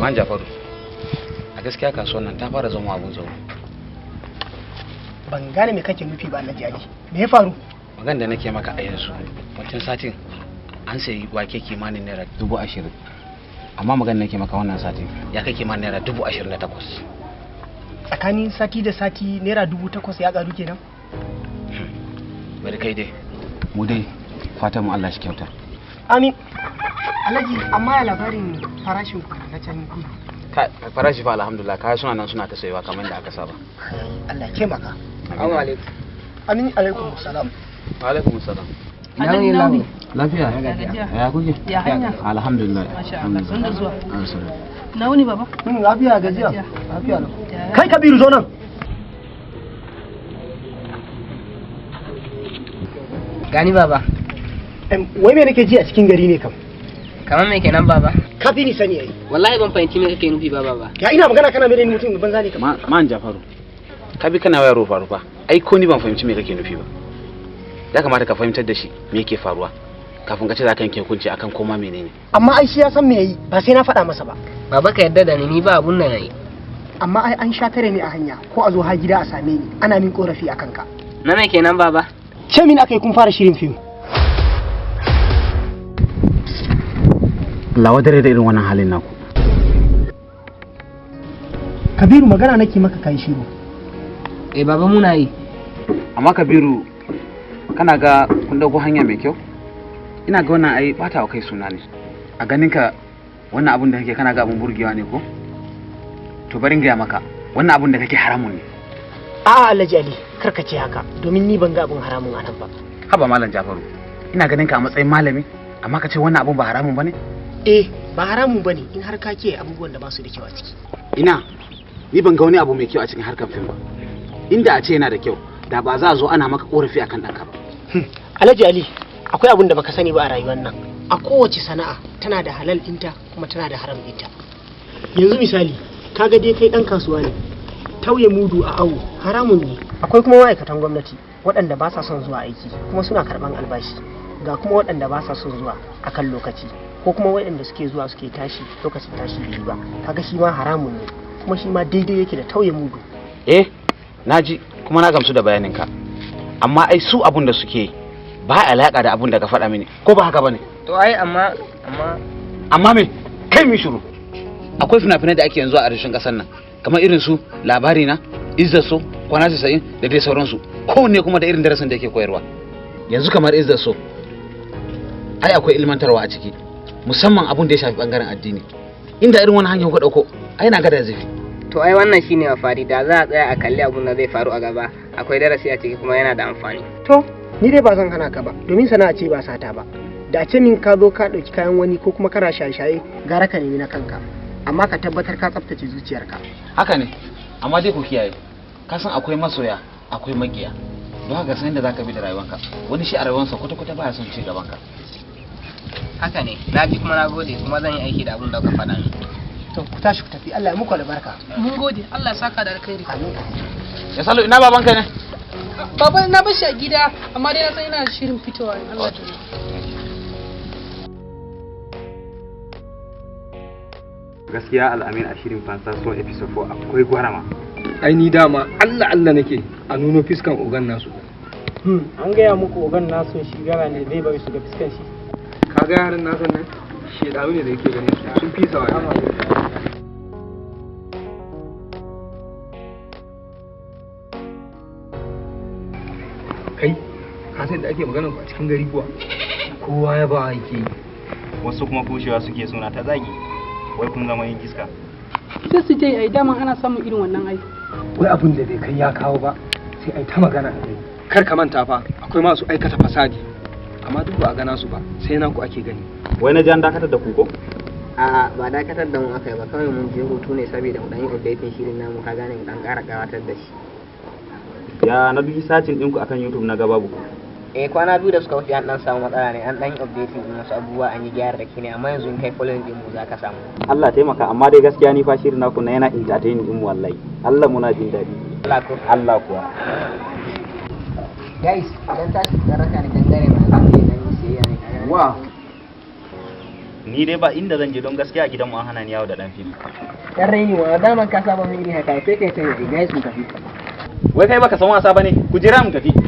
Man Jafaru, a gaskiya kasuwar nan ta fara zama abun tsoro. Ban gane me kake nufi ba Alhaji Ali. Me ya faru? Magan da nake maka a yanzu, wancan satin an sayi wake kimanin naira 20,000. Amma magan nake maka wannan satin ya kai kimanin naira 28,000. Tsakanin sati da sati naira 8,000 ya karu kenan? Bari kai dai. Mu dai fatan mu Allah shi kyauta. Amin. Alhaji, amma ya labarin farashin ku na can kudu. Farashi fa alhamdulillah kaya suna nan suna ta sayewa kamar da aka saba. Allah ke maka. Assalamu alaikum. Amin alaikum salam. Wa alaikum salam. Nauni. Lafiya? Ya kuke? Ya hanya. Alhamdulillah. Masha Allah. Sun da zuwa. Assalamu. Nauni baba. Lafiya gajiya. Lafiya lau. Kai Kabiru zo nan. Gani baba. Wai me nake ji a cikin gari ne kam? Kamar me kenan baba? Ka fi ni sani yayi. Wallahi ban fahimci me kake nufi ba baba. Ya ina magana kana mere ni mutum ban zani kam. Man Jafaru. Ka bi kana wayar rufa. Ai ko ni ban fahimci me kake nufi ba. Ya kamata ka fahimtar da shi me yake faruwa kafin ka ce za ka yanke hukunci akan koma menene. Amma ai shi ya san me yayi, ba sai na faɗa masa ba. Baba ka yarda da ni ba abun nan yayi. Amma ai an sha tare ni a hanya ko a zo ha gida a same ni ana min korafi akan ka. Na me kenan baba? Ce min akai kun fara shirin fim. Allah wadare da irin wannan halin naku. Kabiru magana nake maka kai shiru. Baba muna yi. Amma Kabiru kana ga kun dauko hanya mai kyau? Ina ga wannan ai bata wa kai suna ne. A ganin ka wannan abun da kake kana ga abun burgewa ne ko? To bari in ga maka wannan abun da kake haramun ne. A'a Alhaji Ali, kar ka ce haka domin ni ban ga abun haramun a nan ba. Haba Malam Jafaru. Ina ganin ka a matsayin malami amma ka ce wannan abun ba haramun bane? Ba haramun bane in har ka ke abubuwan da ba su da kyau a ciki. Ina ni ban ga wani abu mai kyau a cikin harkar fim ba. Inda a ce yana da kyau da ba za a zo ana maka korafi akan ɗanka ba. Alhaji Ali, akwai abun da baka sani ba a rayuwar nan. A kowace sana'a tana da halal ɗinta kuma tana da haram ɗinta. Yanzu misali, kaga dai kai ɗan kasuwa ne. Tauye mudu a awo haramun ne. Akwai kuma ma'aikatan gwamnati waɗanda ba sa son zuwa aiki kuma suna karɓan albashi. Ga kuma waɗanda ba sa son zuwa akan lokaci ko kuma waɗanda suke zuwa suke tashi lokacin tashi bai yi ba. Kaga shi ma haramun ne kuma shi ma daidai yake da tauye mudu. Naji kuma na gamsu da bayaninka. Amma ai su abun da suke ba alaka da abun da ka faɗa mini ko ba haka bane? To ai amma me? Kai mi shiru. Akwai fina-finai da ake yanzu a arewacin ƙasar nan kamar irin su labari na, Izzar So, Kwana 90 da dai sauransu. Kowanne kuma da irin darasin da yake koyarwa. Yanzu kamar Izzar So ai akwai ilmantarwa a ciki musamman abun da ya shafi bangaren addini. Inda irin wani hanyar ku dauko ai na ga da zafi. to ai wannan shine mafari da za a tsaya a kalli abun da zai faru a gaba akwai darasi a ciki kuma yana da amfani. To ni dai ba zan hana ka ba domin sana'a ce ba sata ba. Da ce min ka zo ka ɗauki kayan wani ko kuma kana shaye-shaye gara ka nemi na kanka amma ka tabbatar ka tsaftace zuciyarka. Haka ne, amma dai ku kiyaye, ka san akwai masoya akwai makiya, don haka san yadda za ka bi da rayuwanka. Wani shi a rayuwarsa kwata-kwata baya son ci gabanka. Haka ne, na ji kuma na gode kuma zan yi aiki da abun da ka faɗa ni. To ku tashi ku tafi, Allah ya muku albarka. Mun gode, Allah ya saka da alkhairi. Amin. Ya Salo, ina babanka ne? Baba na bashi a gida amma dai na san ina shirin fitowa in Allah ya gaskiya al'amin a shirin fansa so episode 4 akwai gwarama. ai ni dama Allah nake a nuno fiskan ogan nasu. An gaya muku ogan nasu shi gara ne zai bari su ga fiskan shi. Kaga yaran nasu nan shedaru ne da yake ganin su sun fi sawa. Kai ka san da ake magana a cikin gari kuwa kowa ya ba yake Wasu kuma kushewa suke suna ta zagi wai kun zama yin iska. sai su je ai dama ana samun irin wannan ai. wai abin da bai kai ya kawo ba sai ai ta magana a kai. Kar ka manta fa akwai masu aikata fasadi amma duk ba a gana su ba sai nan ku ake gani. Wai na jan dakatar da ku ko? A'a ba dakatar da mu aka yi ba kawai mun je hutu ne saboda mu dan yi updating shirin namu ka gane mu dan ƙara gabatar da shi. Ya na bi sacin ɗinku akan YouTube na gaba ku. Kwana biyu da suka wuce an dan samu matsala ne an dan yi updating din wasu abubuwa an yi gyara da ne amma yanzu in kai following din mu zaka samu. Allah taimaka amma dai gaskiya ni fa shirin naku na yana entertaining din mu wallahi. Allah muna jin daɗi. Allah kuwa. Guys, idan ta shi raka ni dangare ma zan je dan yi siyayya ne. Wa ni dai ba inda zan je don gaskiya a gidanmu an hana ni yawo da dan fim. Dan raini wa daman ka saba mun iri haka sai kai sai guys mu tafi. Wai kai baka san wasa bane ku jira mu tafi.